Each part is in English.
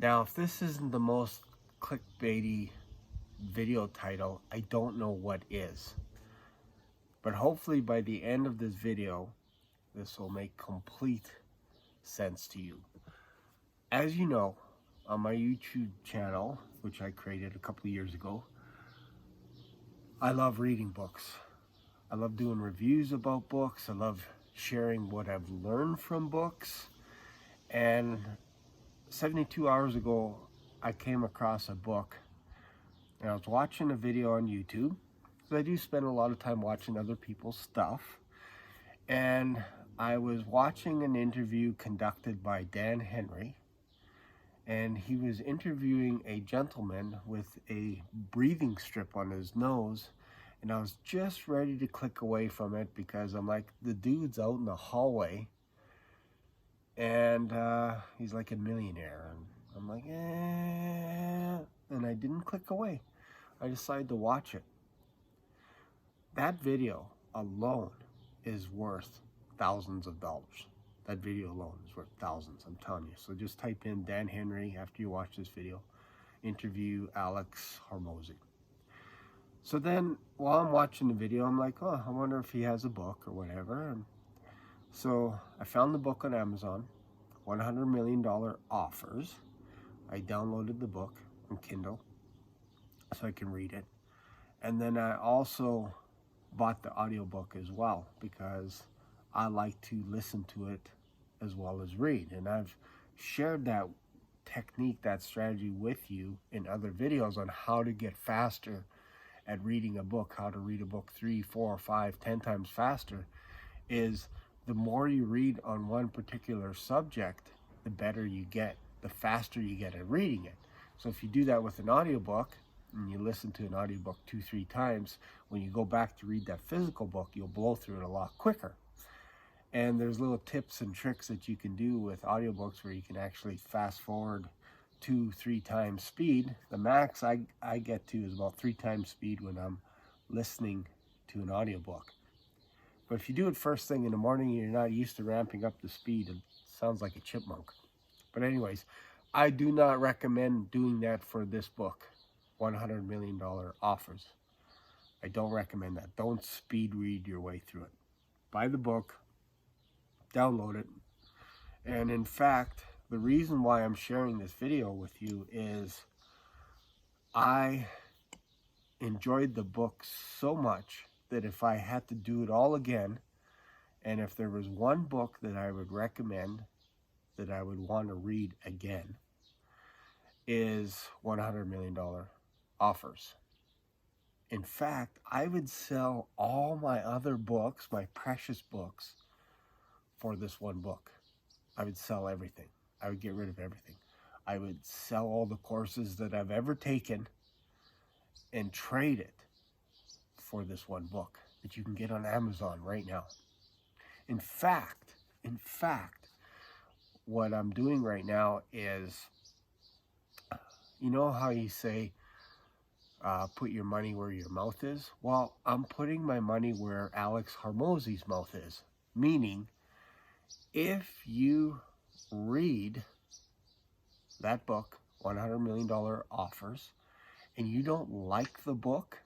Now, if this isn't the most clickbaity video title, I don't know what is. But hopefully by the end of this video, this will make complete sense to you. As you know, on my YouTube channel, which I created a couple of years ago, I love reading books. I love doing reviews about books. I love sharing what I've learned from books. And 72 hours ago, I came across a book, and I was watching a video on YouTube, because I do spend a lot of time watching other people's stuff. And I was watching an interview conducted by Dan Henry, and he was interviewing a gentleman with a breathing strip on his nose, and I was just ready to click away from it because I'm like, the dude's out in the hallway, and he's like a millionaire, and I'm like, and I didn't click away. I decided to watch it. That video alone is worth thousands of dollars. That video alone is worth thousands, I'm telling you. So just type in Dan Henry after you watch this video, interview Alex Hormozi. So then while I'm watching the video, I'm like, oh, I wonder if he has a book or whatever. And so I found the book on Amazon, $100 Million Offers. I downloaded the book on Kindle so I can read it. And then I also bought the audiobook as well because I like to listen to it as well as read. And I've shared that technique, that strategy with you in other videos on how to get faster at reading a book, how to read a book 3, 4, 5, 10 times faster. Is the more you read on one particular subject, the better you get, the faster you get at reading it. So if you do that with an audiobook, and you listen to an audiobook 2, 3 times, when you go back to read that physical book, you'll blow through it a lot quicker. And there's little tips and tricks that you can do with audiobooks where you can actually fast forward 2, 3 times speed. The max I get to is about 3 times speed when I'm listening to an audiobook. But if you do it first thing in the morning and you're not used to ramping up the speed, it sounds like a chipmunk. But anyways, I do not recommend doing that for this book, $100 Million Offers. I don't recommend that. Don't speed read your way through it. Buy the book, download it. And in fact, the reason why I'm sharing this video with you is I enjoyed the book so much that if I had to do it all again, and if there was one book that I would recommend that I would want to read again, is $100 Million Offers. In fact, I would sell all my other books, my precious books, for this one book. I would sell everything. I would get rid of everything. I would sell all the courses that I've ever taken and trade it for this one book that you can get on Amazon right now. In fact, what I'm doing right now is, you know how you say, put your money where your mouth is? Well, I'm putting my money where Alex Hormozi's mouth is. Meaning, if you read that book, $100 Million Offers, and you don't like the book,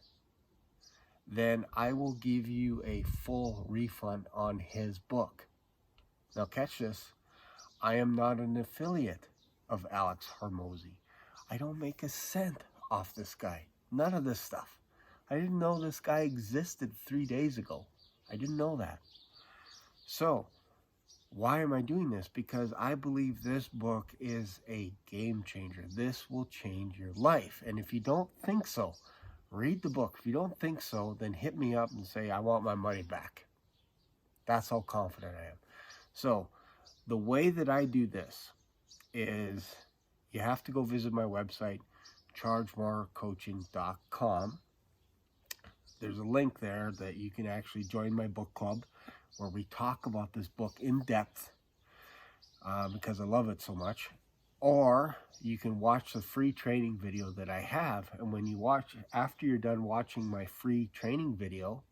then I will give you a full refund on his book. Now catch this, I am not an affiliate of Alex Hormozi. I don't make a cent off this guy. None of this stuff. I didn't know this guy existed 3 days ago. I didn't know that. So, why am I doing this? Because I believe this book is a game changer. This will change your life. And if you don't think so, read the book. If you don't think so, then hit me up and say, I want my money back. That's how confident I am. So, the way that I do this is you have to go visit my website, chargemorecoaching.com. There's a link there that you can actually join my book club where we talk about this book in depth because I love it so much. Or you can watch the free training video that I have. And when you watch, after you're done watching my free training video,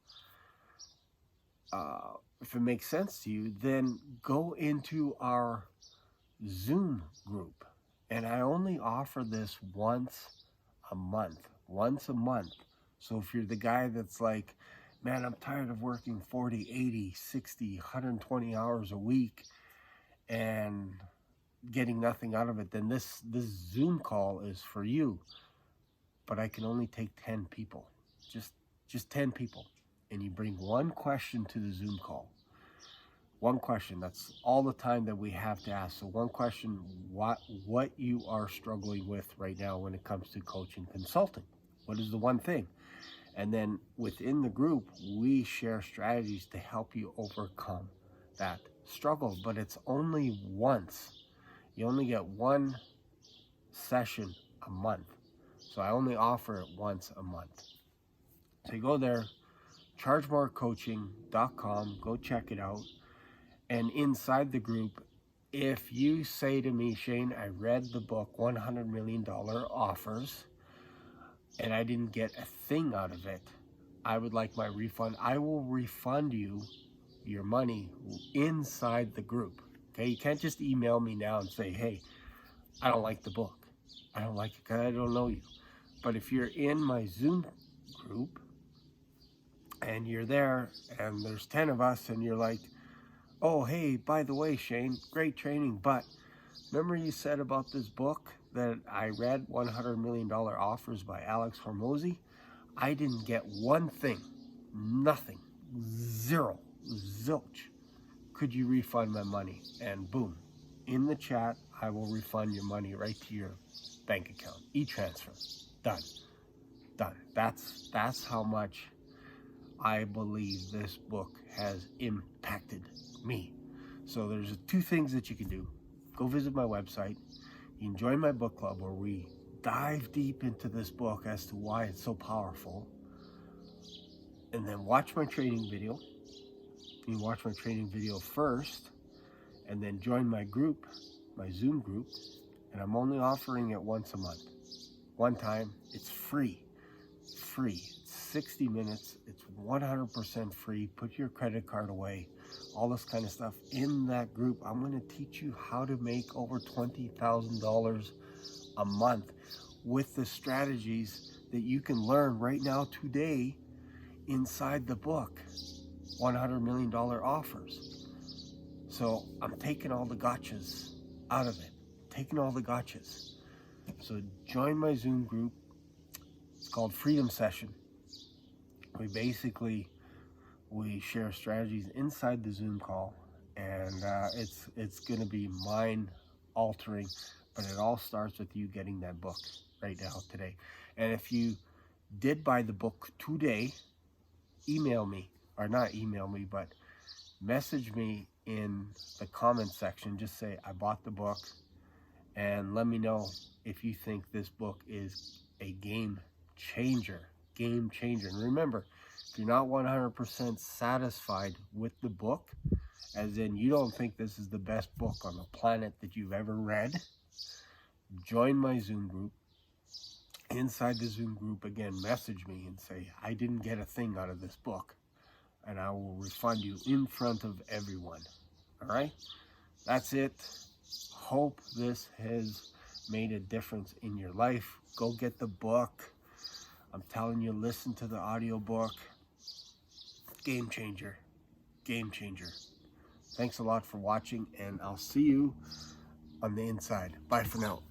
if it makes sense to you, then go into our Zoom group. And I only offer this once a month. So if you're the guy that's like, man, I'm tired of working 40, 80, 60, 120 hours a week and getting nothing out of it, then this Zoom call is for you. But I can only take 10 people, just 10 people. And you bring one question to the Zoom call. One question, that's all the time that we have to ask. So one question, what you are struggling with right now when it comes to coaching consulting. What is the one thing? And then within the group, we share strategies to help you overcome that struggle. But it's only once. You only get one session a month. So I only offer it once a month. So you go there, chargemorecoaching.com, go check it out. And inside the group, if you say to me, Shane, I read the book $100 Million Offers and I didn't get a thing out of it, I would like my refund. I will refund you your money inside the group. Okay, you can't just email me now and say, hey, I don't like the book. I don't like it because I don't know you. But if you're in my Zoom group and you're there and there's 10 of us and you're like, oh, hey, by the way, Shane, great training, but remember you said about this book that I read, $100 Million Offers by Alex Hormozi? I didn't get one thing, nothing, zero, zilch. Could you refund my money? And boom, in the chat, I will refund your money right to your bank account. E-transfer, done. That's how much I believe this book has impacted me. So there's two things that you can do. Go visit my website. You can join my book club where we dive deep into this book as to why it's so powerful. And then watch my training video. You can watch my training video first and then join my group, my Zoom group. And I'm only offering it once a month. One time, it's free. Free. It's 60 minutes. It's 100% free. Put your credit card away. All this kind of stuff. In that group, I'm going to teach you how to make over $20,000 a month with the strategies that you can learn right now today inside the book, $100 Million Offers. So I'm taking all the gotchas out of it. Taking all the gotchas. So join my Zoom group. It's called Freedom Session. We share strategies inside the Zoom call, and it's going to be mind altering, but it all starts with you getting that book right now today. And if you did buy the book today, email me, or not email me, but message me in the comment section. Just say I bought the book, and let me know if you think this book is a game changer. And remember, if you're not 100% satisfied with the book, as in you don't think this is the best book on the planet that you've ever read, join my Zoom group. Inside the Zoom group, again, message me and say, I didn't get a thing out of this book, and I will refund you in front of everyone. All right? That's it. Hope this has made a difference in your life. Go get the book. I'm telling you, listen to the audiobook. Game changer. Game changer. Thanks a lot for watching, and I'll see you on the inside. Bye for now.